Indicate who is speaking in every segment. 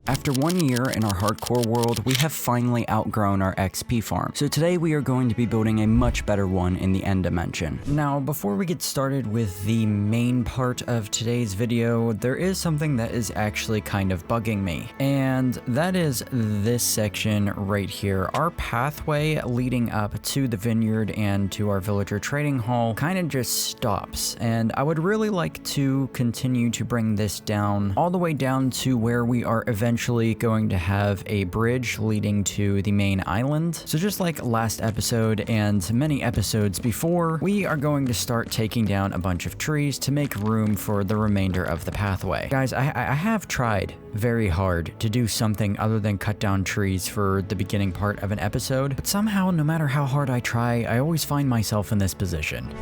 Speaker 1: After 1 year in our hardcore world, we have finally outgrown our XP farm. So today we are going to be building a much better one in the end dimension. Now, before we get started with the main part of today's video, there is something that is actually kind of bugging me. And that is this section right here. Our pathway leading up to the vineyard and to our villager trading hall kind of just stops. And I would really like to continue to bring this down all the way down to where we are eventually going to have a bridge leading to the main island. So just like last episode and many episodes before, we are going to start taking down a bunch of trees to make room for the remainder of the pathway. Guys, I have tried very hard to do something other than cut down trees for the beginning part of an episode, but somehow, no matter how hard I try, I always find myself in this position.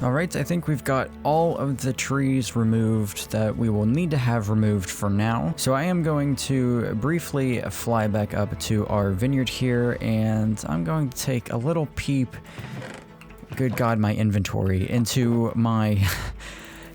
Speaker 1: Alright, I think we've got all of the trees removed that we will need to have removed for now. So I am going to briefly fly back up to our vineyard here, and I'm going to take a little peep, good God, my inventory, into my...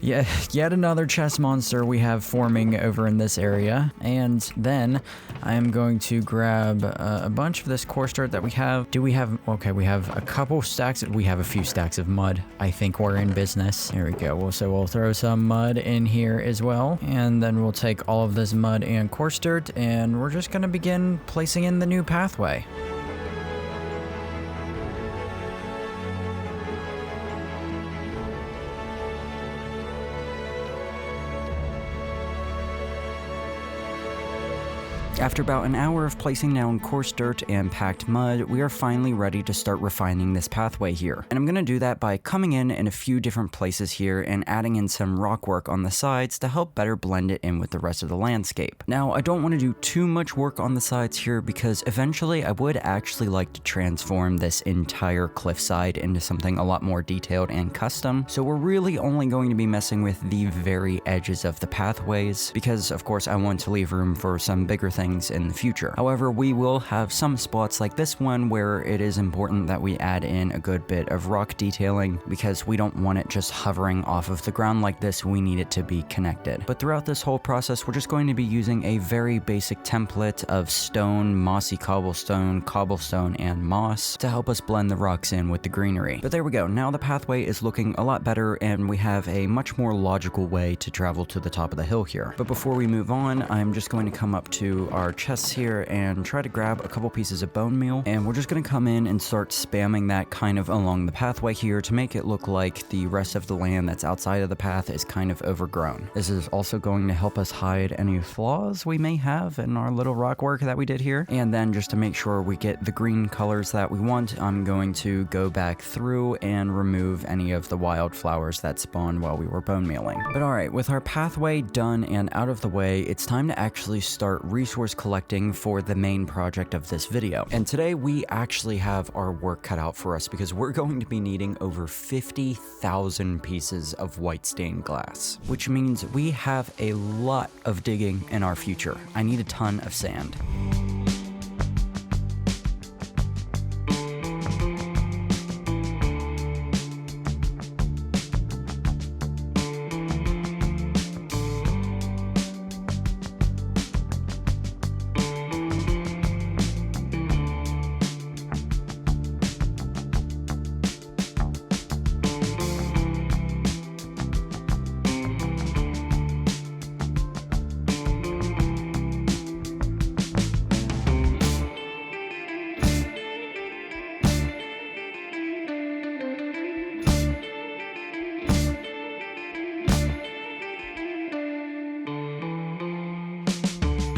Speaker 1: yet another chest monster we have forming over in this area. And then I am going to grab a bunch of this coarse dirt that we have. Do we have... Okay, we have a couple stacks. We have a few stacks of mud. I think we're in business. There we go. So we'll throw some mud in here as well. And then we'll take all of this mud and coarse dirt, and we're just going to begin placing in the new pathway. After about an hour of placing down coarse dirt and packed mud, we are finally ready to start refining this pathway here. And I'm going to do that by coming in a few different places here and adding in some rock work on the sides to help better blend it in with the rest of the landscape. Now, I don't want to do too much work on the sides here because eventually I would actually like to transform this entire cliffside into something a lot more detailed and custom. So we're really only going to be messing with the very edges of the pathways because, of course, I want to leave room for some bigger things in the future. However, we will have some spots like this one where it is important that we add in a good bit of rock detailing because we don't want it just hovering off of the ground like this. We need it to be connected. But throughout this whole process, we're just going to be using a very basic template of stone, mossy cobblestone, and moss to help us blend the rocks in with the greenery. But there we go. Now the pathway is looking a lot better and we have a much more logical way to travel to the top of the hill here. But before we move on, I'm just going to come up to our chests here and try to grab a couple pieces of bone meal, and we're just going to come in and start spamming that kind of along the pathway here to make it look like the rest of the land that's outside of the path is kind of overgrown. This is also going to help us hide any flaws we may have in our little rock work that we did here. And then just to make sure we get the green colors that we want, I'm going to go back through and remove any of the wildflowers that spawned while we were bone mealing. But alright, with our pathway done and out of the way, it's time to actually start resource collecting for the main project of this video. And today we actually have our work cut out for us because we're going to be needing over 50,000 pieces of white stained glass, which means we have a lot of digging in our future. I need a ton of sand.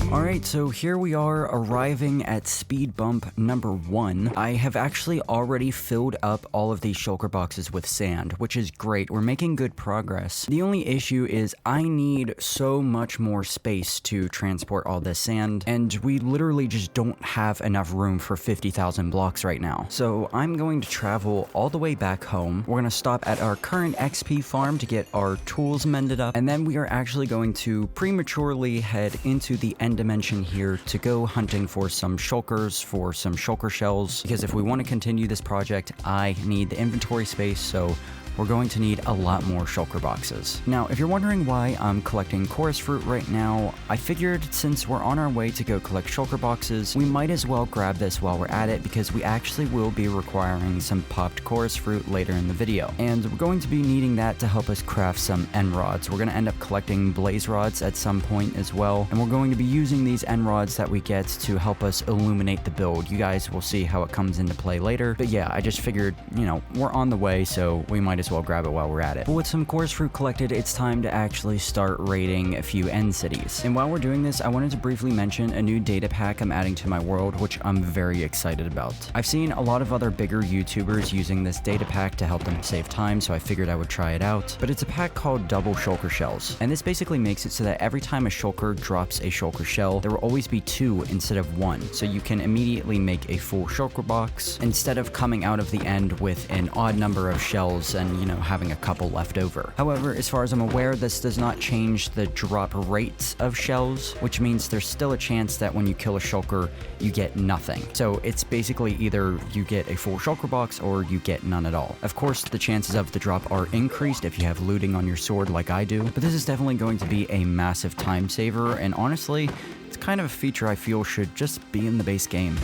Speaker 1: Alright, so here we are arriving at speed bump number 1. I have actually already filled up all of these shulker boxes with sand, which is great. We're making good progress. The only issue is I need so much more space to transport all this sand, and we literally just don't have enough room for 50,000 blocks right now. So I'm going to travel all the way back home. We're going to stop at our current XP farm to get our tools mended up, and then we are actually going to prematurely head into the end dimension intention here to go hunting for some shulkers, for some shulker shells, because if we want to continue this project, I need the inventory space, so we're going to need a lot more shulker boxes. Now, if you're wondering why I'm collecting chorus fruit right now, I figured since we're on our way to go collect shulker boxes, we might as well grab this while we're at it, because we actually will be requiring some popped chorus fruit later in the video. And we're going to be needing that to help us craft some end rods. We're going to end up collecting blaze rods at some point as well, and we're going to be using these end rods that we get to help us illuminate the build. You guys will see how it comes into play later, but yeah, I just figured, you know, we're on the way, so we might as well grab it while we're at it. But with some chorus fruit collected, it's time to actually start raiding a few end cities. And while we're doing this, I wanted to briefly mention a new data pack I'm adding to my world, which I'm very excited about. I've seen a lot of other bigger YouTubers using this data pack to help them save time, so I figured I would try it out. But it's a pack called Double Shulker Shells, and this basically makes it so that every time a shulker drops a shulker shell, there will always be 2 instead of 1, so you can immediately make a full shulker box instead of coming out of the end with an odd number of shells and, you know, having a couple left over. However, as far as I'm aware, this does not change the drop rates of shells, which means there's still a chance that when you kill a shulker, you get nothing. So it's basically either you get a full shulker box or you get none at all. Of course, the chances of the drop are increased if you have looting on your sword like I do, but this is definitely going to be a massive time saver, and honestly, it's kind of a feature I feel should just be in the base game.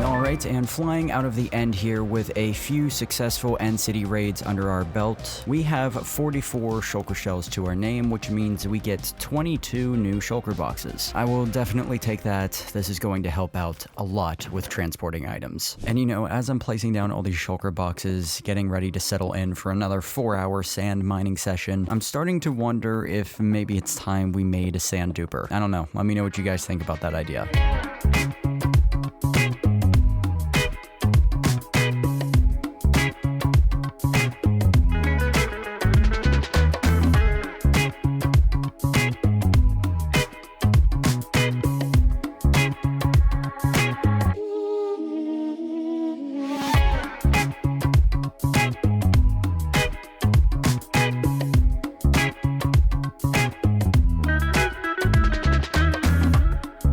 Speaker 1: Alright, and flying out of the end here with a few successful end city raids under our belt, we have 44 shulker shells to our name, which means we get 22 new shulker boxes. I will definitely take that. This is going to help out a lot with transporting items. And you know, as I'm placing down all these shulker boxes, getting ready to settle in for another 4-hour sand mining session, I'm starting to wonder if maybe it's time we made a sand duper. I don't know. Let me know what you guys think about that idea.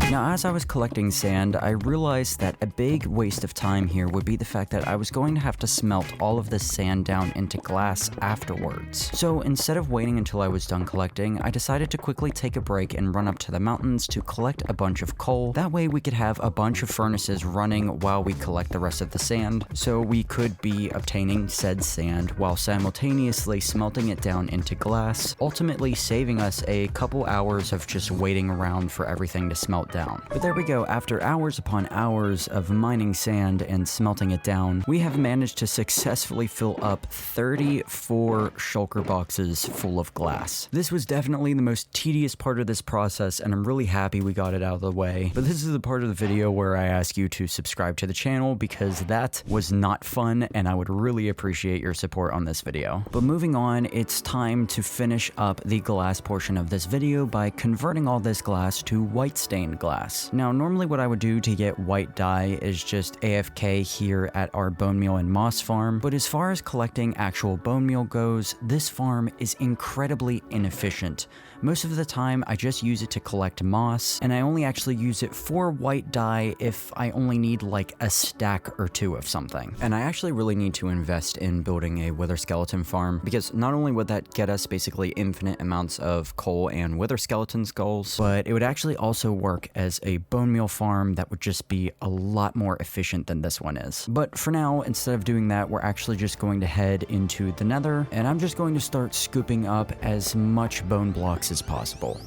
Speaker 1: Now, as I was collecting sand, I realized that a big waste of time here would be the fact that I was going to have to smelt all of this sand down into glass afterwards. So instead of waiting until I was done collecting, I decided to quickly take a break and run up to the mountains to collect a bunch of coal. That way we could have a bunch of furnaces running while we collect the rest of the sand, so we could be obtaining said sand while simultaneously smelting it down into glass, ultimately saving us a couple hours of just waiting around for everything to smelt down. But there we go, after hours upon hours of mining sand and smelting it down, we have managed to successfully fill up 34 shulker boxes full of glass. This was definitely the most tedious part of this process, and I'm really happy we got it out of the way. But this is the part of the video where I ask you to subscribe to the channel, because that was not fun, and I would really appreciate your support on this video. But moving on, it's time to finish up the glass portion of this video by converting all this glass to white stained glass. Now, normally what I would do to get white dye is just AFK here at our bone meal and moss farm, but as far as collecting actual bone meal goes, this farm is incredibly inefficient. Most of the time, I just use it to collect moss, and I only actually use it for white dye if I only need like a stack or 2 of something. And I actually really need to invest in building a wither skeleton farm, because not only would that get us basically infinite amounts of coal and wither skeleton skulls, but it would actually also work as a bone meal farm that would just be a lot more efficient than this one is. But for now, instead of doing that, we're actually just going to head into the nether, and I'm just going to start scooping up as much bone blocks as possible.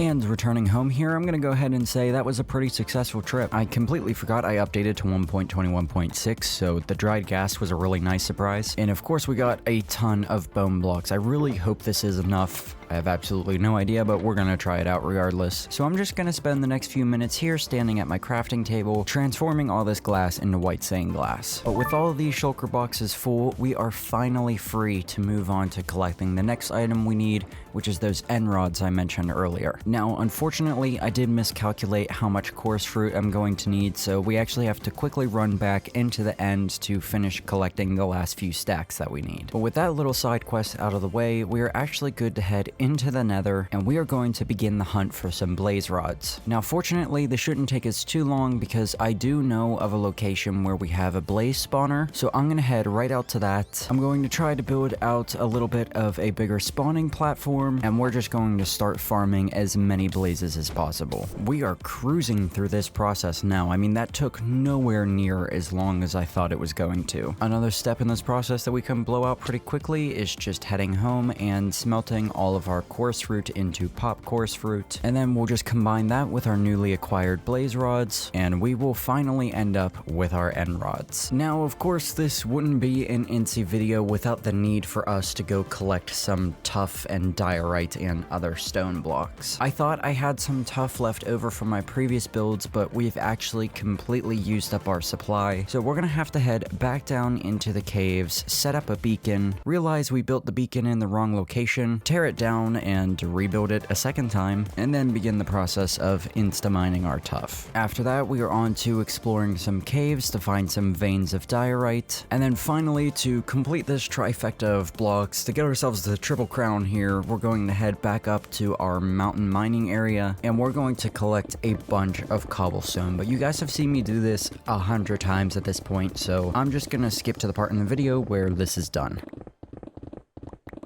Speaker 1: And returning home here, I'm gonna go ahead and say that was a pretty successful trip. I completely forgot I updated to 1.21.6, so the dried gas was a really nice surprise. And of course we got a ton of bone blocks. I really hope this is enough. I have absolutely no idea, but we're gonna try it out regardless. So I'm just gonna spend the next few minutes here standing at my crafting table, transforming all this glass into white stained glass. But with all of these shulker boxes full, we are finally free to move on to collecting the next item we need, which is those end rods I mentioned earlier. Now, unfortunately, I did miscalculate how much coarse fruit I'm going to need, so we actually have to quickly run back into the end to finish collecting the last few stacks that we need. But with that little side quest out of the way, we are actually good to head into the nether, and we are going to begin the hunt for some blaze rods. Now, fortunately, this shouldn't take us too long because I do know of a location where we have a blaze spawner, so I'm gonna head right out to that. I'm going to try to build out a little bit of a bigger spawning platform, and we're just going to start farming as many blazes as possible. We are cruising through this process now. I mean, that took nowhere near as long as I thought it was going to. Another step in this process that we can blow out pretty quickly is just heading home and smelting all of our coarse fruit into pop coarse fruit, and then we'll just combine that with our newly acquired blaze rods, and we will finally end up with our end rods. Now, of course, this wouldn't be an Incy video without the need for us to go collect some tuff and diorite and other stone blocks. I thought I had some tuff left over from my previous builds, but we've actually completely used up our supply, so we're gonna have to head back down into the caves, set up a beacon, realize we built the beacon in the wrong location, tear it down and rebuild it a second time, and then begin the process of insta-mining our tuff. After that, we are on to exploring some caves to find some veins of diorite, and then finally, to complete this trifecta of blocks, to get ourselves the triple crown here, we're going to head back up to our mountain mining area, and we're going to collect a bunch of cobblestone. But you guys have seen me do this 100 times at this point, so I'm just gonna skip to the part in the video where this is done.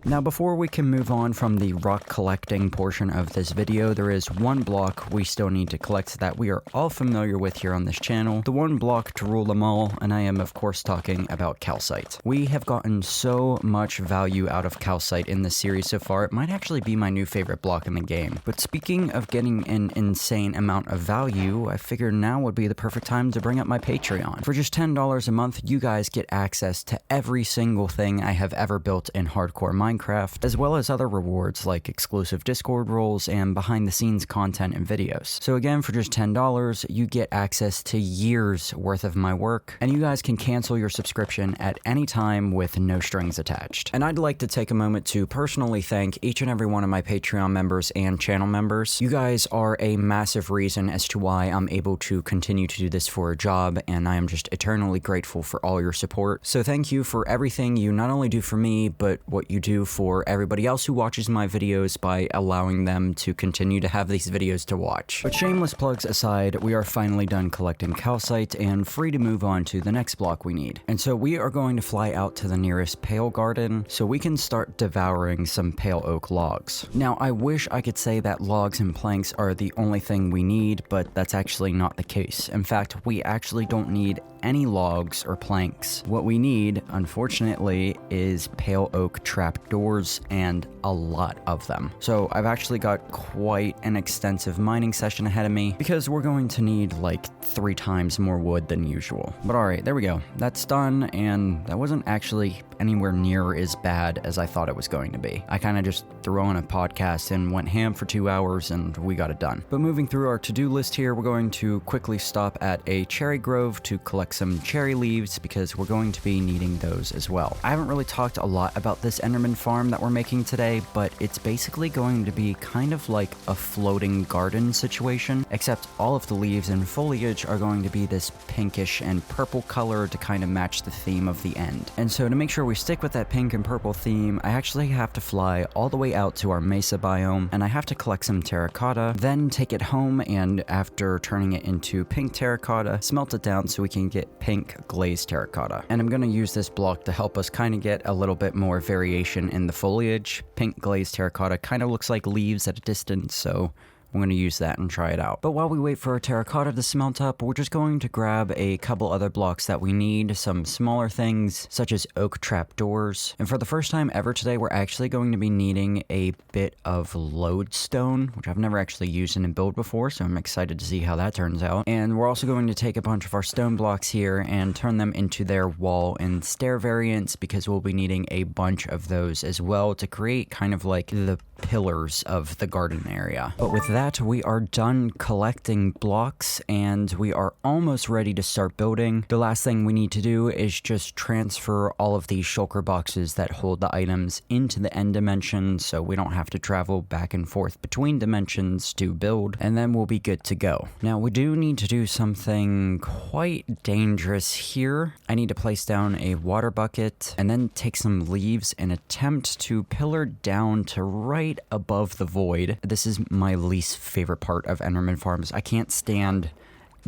Speaker 1: Now, before we can move on from the rock collecting portion of this video, there is one block we still need to collect that we are all familiar with here on this channel. The one block to rule them all, and I am of course talking about calcite. We have gotten so much value out of calcite in this series so far, it might actually be my new favorite block in the game. But speaking of getting an insane amount of value, I figured now would be the perfect time to bring up my Patreon. For just $10 a month, you guys get access to every single thing I have ever built in hardcore Minecraft, as well as other rewards like exclusive Discord roles and behind the scenes content and videos. So again, for just $10, you get access to years worth of my work, and you guys can cancel your subscription at any time with no strings attached. And I'd like to take a moment to personally thank each and every one of my Patreon members and channel members. You guys are a massive reason as to why I'm able to continue to do this for a job, and I am just eternally grateful for all your support. So thank you for everything you not only do for me, but what you do for everybody else who watches my videos by allowing them to continue to have these videos to watch. But shameless plugs aside, we are finally done collecting calcite and free to move on to the next block we need. And so we are going to fly out to the nearest pale garden so we can start devouring some pale oak logs. Now, I wish I could say that logs and planks are the only thing we need, but that's actually not the case. In fact, we actually don't need any logs or planks. What we need, unfortunately, is pale oak trapdoors, and a lot of them. So I've actually got quite an extensive mining session ahead of me because we're going to need like 3 times more wood than usual. But alright, there we go. That's done, and that wasn't actually anywhere near as bad as I thought it was going to be. I kind of just threw on a podcast and went ham for 2 hours and we got it done. But moving through our to-do list here, we're going to quickly stop at a cherry grove to collect some cherry leaves because we're going to be needing those as well. I haven't really talked a lot about this Enderman farm that we're making today, but it's basically going to be kind of like a floating garden situation, except all of the leaves and foliage are going to be this pinkish and purple color to kind of match the theme of the end. And so to make sure we stick with that pink and purple theme, I actually have to fly all the way out to our mesa biome, and I have to collect some terracotta, then take it home, and after turning it into pink terracotta, smelt it down so we can get pink glazed terracotta. And I'm going to use this block to help us kind of get a little bit more variation in the foliage. Pink glazed terracotta kind of looks like leaves at a distance, so I'm going to use that and try it out. But while we wait for our terracotta to smelt up, we're just going to grab a couple other blocks that we need, some smaller things such as oak trapdoors. And for the first time ever today, we're actually going to be needing a bit of lodestone, which I've never actually used in a build before, so I'm excited to see how that turns out. And we're also going to take a bunch of our stone blocks here and turn them into their wall and stair variants, because we'll be needing a bunch of those as well to create kind of like the pillars of the garden area. But with that, we are done collecting blocks and we are almost ready to start building. The last thing we need to do is just transfer all of these shulker boxes that hold the items into the end dimension, so we don't have to travel back and forth between dimensions to build, and then we'll be good to go. Now, we do need to do something quite dangerous here. I need to place down a water bucket and then take some leaves and attempt to pillar down to right above the void. This is my least favorite part of Enderman farms. I can't stand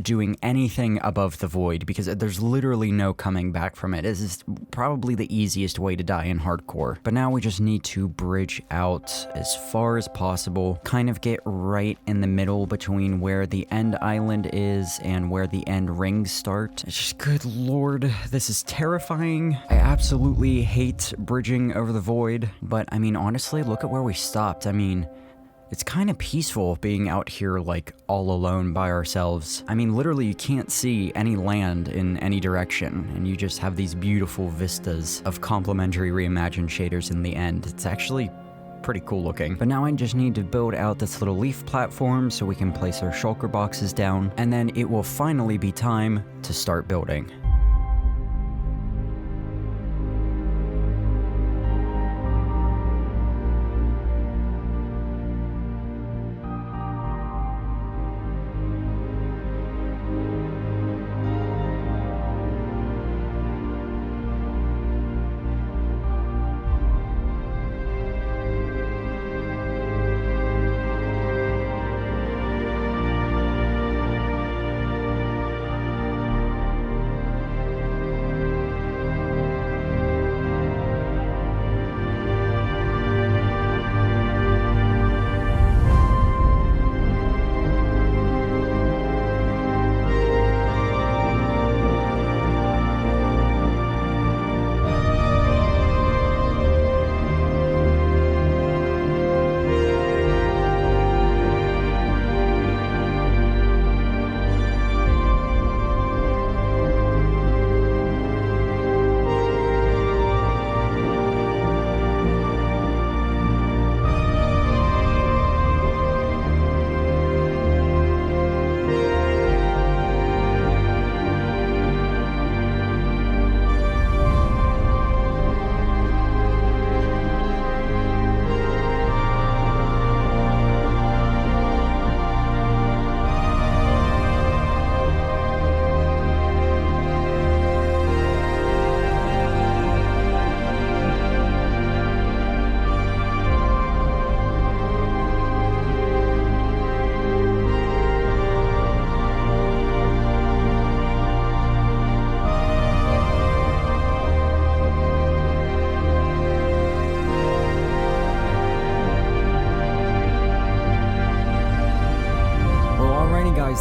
Speaker 1: doing anything above the void because there's literally no coming back from it. This is probably the easiest way to die in hardcore. But now we just need to bridge out as far as possible, kind of get right in the middle between where the end island is and where the end rings start. It's just, good lord, this is terrifying. I absolutely hate bridging over the void, but I mean, honestly, look at where we stopped. I mean, it's kind of peaceful being out here, like, all alone by ourselves. I mean, literally, you can't see any land in any direction, and you just have these beautiful vistas of complementary reimagined shaders in the end. It's actually pretty cool looking. But now I just need to build out this little leaf platform so we can place our shulker boxes down, and then it will finally be time to start building.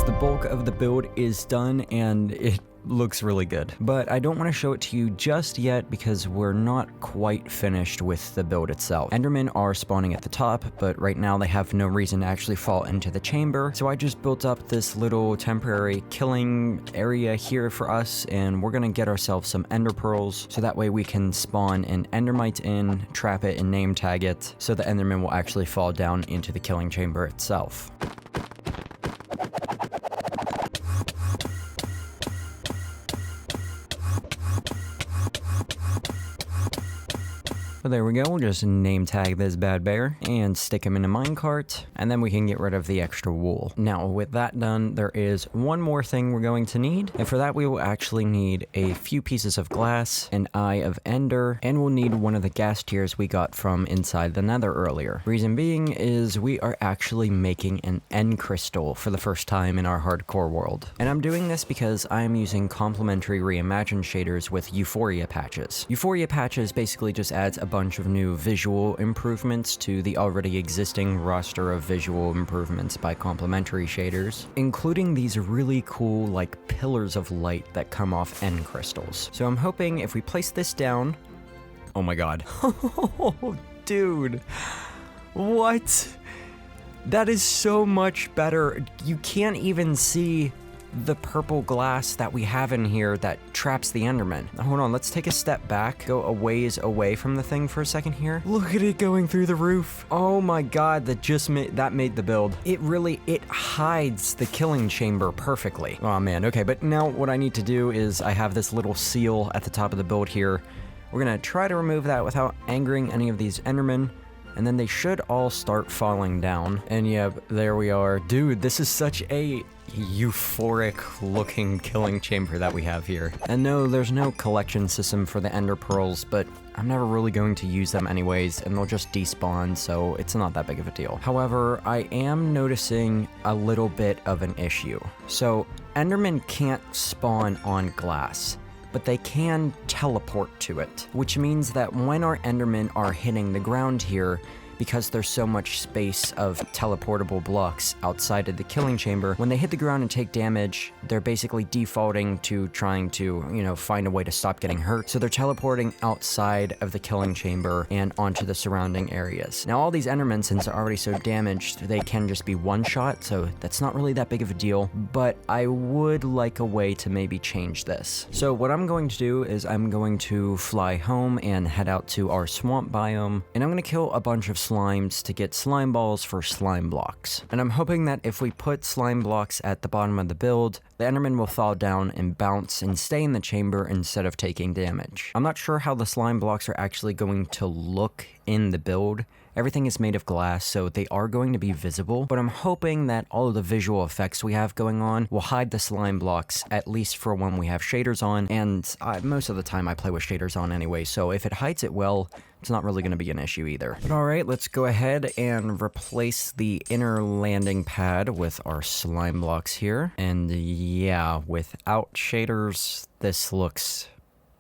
Speaker 1: The bulk of the build is done and it looks really good, but I don't want to show it to you just yet because we're not quite finished with the build itself. Endermen are spawning at the top, but right now they have no reason to actually fall into the chamber, so I just built up this little temporary killing area here for us, and we're gonna get ourselves some ender pearls so that way we can spawn an endermite in, trap it, and name tag it so the enderman will actually fall down into the killing chamber itself. But there we go, we'll just name tag this bad bear and stick him in a minecart, and then we can get rid of the extra wool. Now, with that done, there is one more thing we're going to need, and for that we will actually need a few pieces of glass, an eye of ender, and we'll need one of the gas tiers we got from inside the nether earlier. Reason being is we are actually making an end crystal for the first time in our hardcore world. And I'm doing this because I'm using complementary reimagined shaders with euphoria patches. Euphoria patches basically just adds a bunch of new visual improvements to the already existing roster of visual improvements by complementary shaders, including these really cool, like, pillars of light that come off end crystals. So I'm hoping if we place this down... Oh my god. Oh, dude. What? That is so much better. You can't even see the purple glass that we have in here that traps the Enderman. Hold on, let's take a step back, go a ways away from the thing for a second here. Look at it going through the roof. Oh my god, that made the build. It hides the killing chamber perfectly. Oh man, okay, but now what I need to do is I have this little seal at the top of the build here. We're gonna try to remove that without angering any of these Endermen. And then they should all start falling down. And yeah, there we are. Dude, this is such a euphoric looking killing chamber that we have here. And no, there's no collection system for the ender pearls, but I'm never really going to use them anyways, and they'll just despawn, so it's not that big of a deal. However, I am noticing a little bit of an issue. So, Endermen can't spawn on glass, but they can teleport to it, which means that when our Endermen are hitting the ground here, because there's so much space of teleportable blocks outside of the killing chamber, when they hit the ground and take damage, they're basically defaulting to trying to, find a way to stop getting hurt. So they're teleporting outside of the killing chamber and onto the surrounding areas. Now all these Endermen, since they're already so damaged, they can just be one shot, so that's not really that big of a deal, but I would like a way to maybe change this. So what I'm going to do is I'm going to fly home and head out to our swamp biome, and I'm going to kill a bunch of slimes to get slime balls for slime blocks. And I'm hoping that if we put slime blocks at the bottom of the build, the Enderman will fall down and bounce and stay in the chamber instead of taking damage. I'm not sure how the slime blocks are actually going to look in the build. Everything is made of glass, so they are going to be visible, but I'm hoping that all of the visual effects we have going on will hide the slime blocks, at least for when we have shaders on, and most of the time I play with shaders on anyway, so if it hides it well, it's not really going to be an issue either. But alright, let's go ahead and replace the inner landing pad with our slime blocks here, and yeah, without shaders, this looks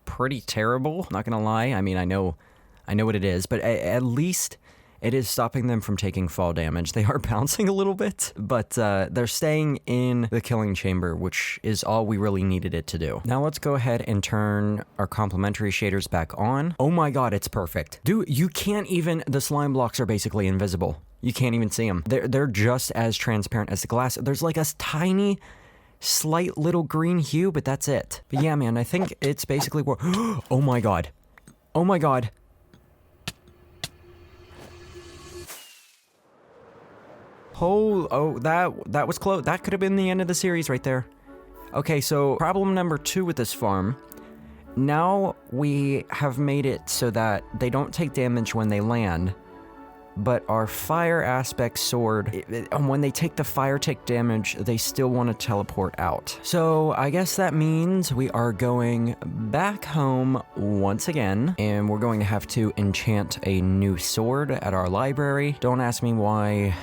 Speaker 1: pretty terrible, not gonna lie. I mean, I know what it is, but at least it is stopping them from taking fall damage. They are bouncing a little bit, but they're staying in the killing chamber, which is all we really needed it to do. Now let's go ahead and turn our complementary shaders back on. Oh my god, it's perfect. Dude, you can't even... The slime blocks are basically invisible. You can't even see them. They're just as transparent as the glass. There's like a tiny... slight little green hue, but that's it. But yeah, man, I think it's basically... Oh my god. Oh my god. Oh, that was close. That could have been the end of the series right there. Okay, so problem number 2 with this farm. Now we have made it so that they don't take damage when they land, but our fire aspect sword, when they take the fire damage, they still want to teleport out. So I guess that means we are going back home once again, and we're going to have to enchant a new sword at our library. Don't ask me why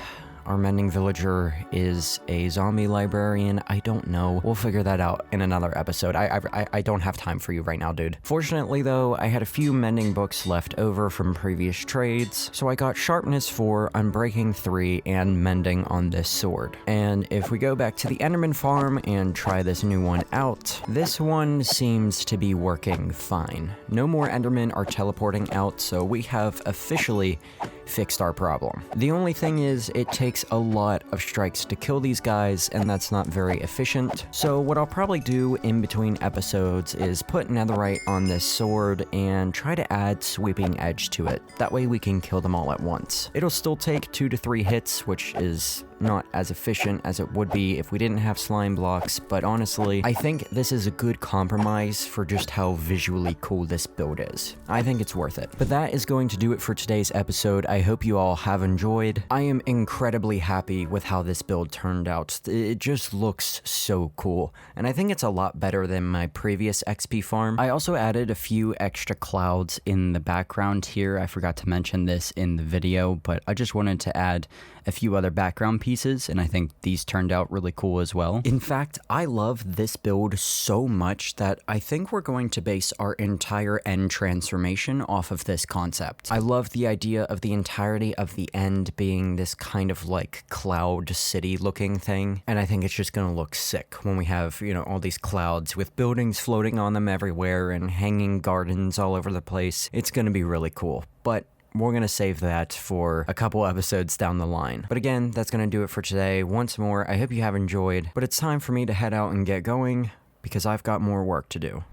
Speaker 1: our mending villager is a zombie librarian. I don't know. We'll figure that out in another episode. I don't have time for you right now, dude. Fortunately, though, I had a few mending books left over from previous trades, so I got sharpness 4, unbreaking 3, and mending on this sword. And if we go back to the Enderman farm and try this new one out, this one seems to be working fine. No more Endermen are teleporting out, so we have officially fixed our problem. The only thing is, it takes a lot of strikes to kill these guys, and that's not very efficient. So what I'll probably do in between episodes is put netherite on this sword and try to add sweeping edge to it. That way we can kill them all at once. It'll still take 2 to 3 hits, which is not as efficient as it would be if we didn't have slime blocks, but honestly, I think this is a good compromise for just how visually cool this build is. I think it's worth it. But that is going to do it for today's episode. I hope you all have enjoyed. I am incredibly happy with how this build turned out. It just looks so cool, and I think it's a lot better than my previous XP farm. I also added a few extra clouds in the background here. I forgot to mention this in the video, but I just wanted to add a few other background pieces, and I think these turned out really cool as well. In fact, I love this build so much that I think we're going to base our entire end transformation off of this concept. I love the idea of the entirety of the end being this kind of like cloud city looking thing, and I think it's just gonna look sick when we have, you know, all these clouds with buildings floating on them everywhere and hanging gardens all over the place. It's gonna be really cool, but we're going to save that for a couple episodes down the line. But again, that's going to do it for today. Once more, I hope you have enjoyed, but it's time for me to head out and get going because I've got more work to do.